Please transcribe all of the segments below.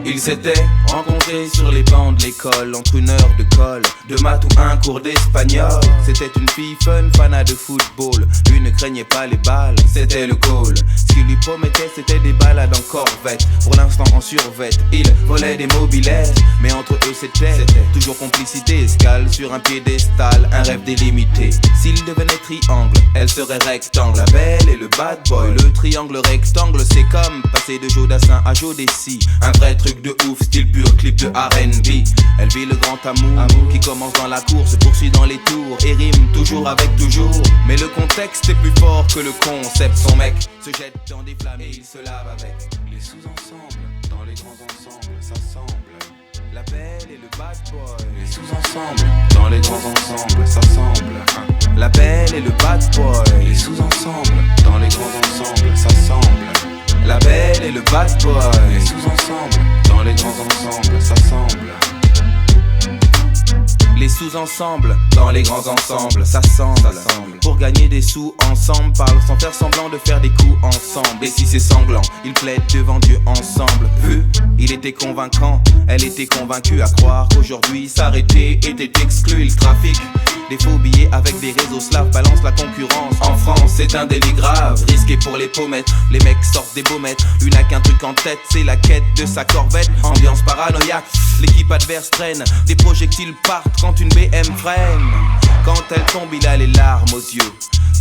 Ils s'étaient rencontrés sur les bancs de l'école, entre une heure de colle, de maths ou un cours d'espagnol. C'était une fille fun, fanat de football. Lui ne craignait pas les balles, c'était le goal. Ce qu'il lui promettait, c'était des balades en corvette. Pour l'instant en survette, il volait des mobilettes. Mais entre eux c'était toujours complicité. Escale sur un piédestal, un rêve délimité. S'il devenait triangle, elle serait rectangle. La belle et le bad boy, le triangle rectangle. C'est comme passer de Jodassin à Jodeci. Un vrai truc de ouf, style pur clip de R&B. Elle vit le grand amour qui commence dans la course, se poursuit dans les tours et rime toujours avec toujours. Mais le contexte est plus fort que le concept. Son mec se jette dans des flammes et il se lave avec. Les sous-ensembles, dans les grands ensembles, ça semble. La belle et le bad boy. Les sous-ensembles, dans les grands ensembles, ça semble. La belle et le bad boy. Les sous-ensembles, dans les grands ensembles, ça semble. La belle et le bad boy. Les sous-ensembles, dans les grands ensembles, ça semble. Les sous-ensembles, dans les grands ensembles, ça semble. Pour gagner des sous ensemble, parle sans faire semblant de faire des coups ensemble. Et si c'est sanglant, ils plaident devant Dieu ensemble. Il était convaincant, elle était convaincue à croire qu'aujourd'hui s'arrêter était exclu. Il trafique des faux billets avec des réseaux slaves, balance la concurrence. En France, c'est un délit grave, risqué pour les pommettes. Les mecs sortent des baumettes, lui n'a qu'un truc en tête, c'est la quête de sa corvette. Ambiance paranoïaque, l'équipe adverse traîne, des projectiles partent quand une BM freine. Quand elle tombe, il a les larmes aux yeux.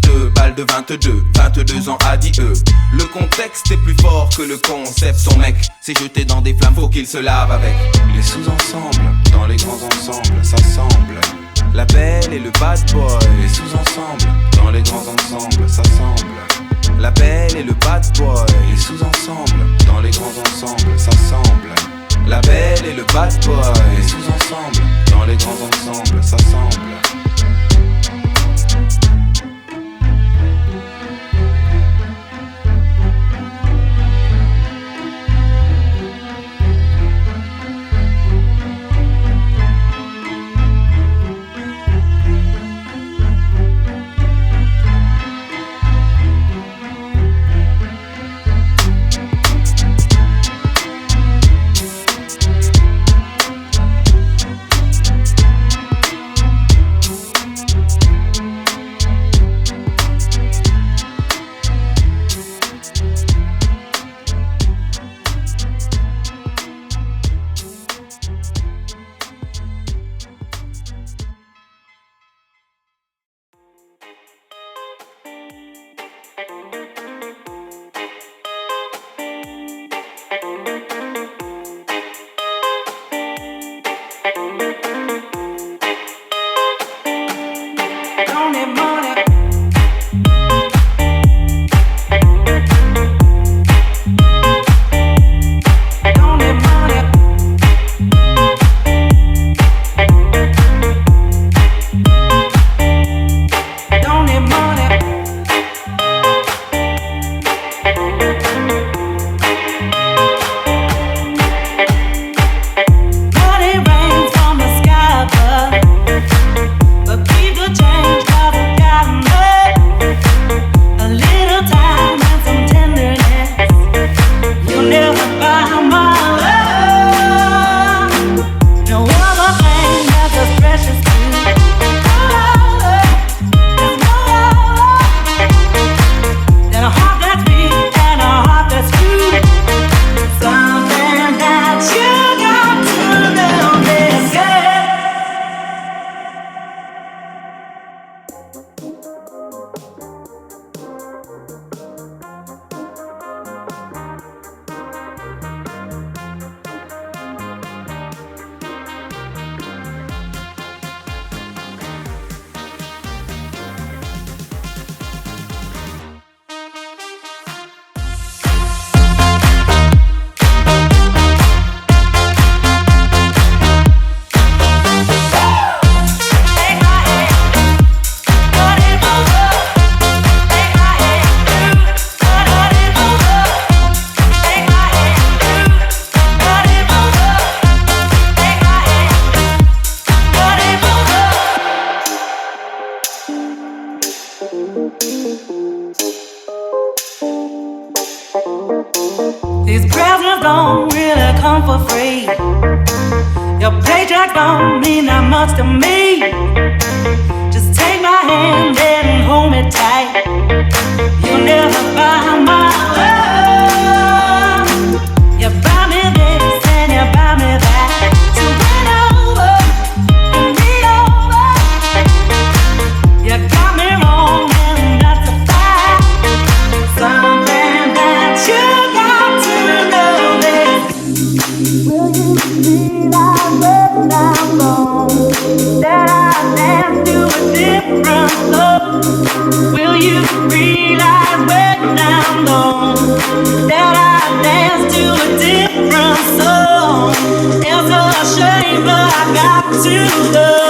2 balles de 22 ans adieu. Le contexte est plus fort que le concept. Son mec s'est jeté dans des flammes, faut qu'il se lave avec. Les sous-ensembles, dans les grands ensembles, ça semble. La belle et le bad boy. Les sous-ensembles, dans les grands ensembles, ça semble. La belle et le bad boy. Les sous-ensembles, dans les grands ensembles, ça semble. La belle et le bad boy. Les sous-ensembles, dans les grands ensembles, ça semble. But people change, 'cause I've gotten These presents don't really come for free. Your paycheck don't mean that much to me. Just take my hand and hold me tight. You'll never buy my love. You buy me this and you buy me that. So win over and be over. You got me wrong and that's a fact. Something that you got to know is, will you realize when I'm gone that I dance to a different love? Will you realize when I'm gone that I dance to a different song? It's a shame, but I got to go.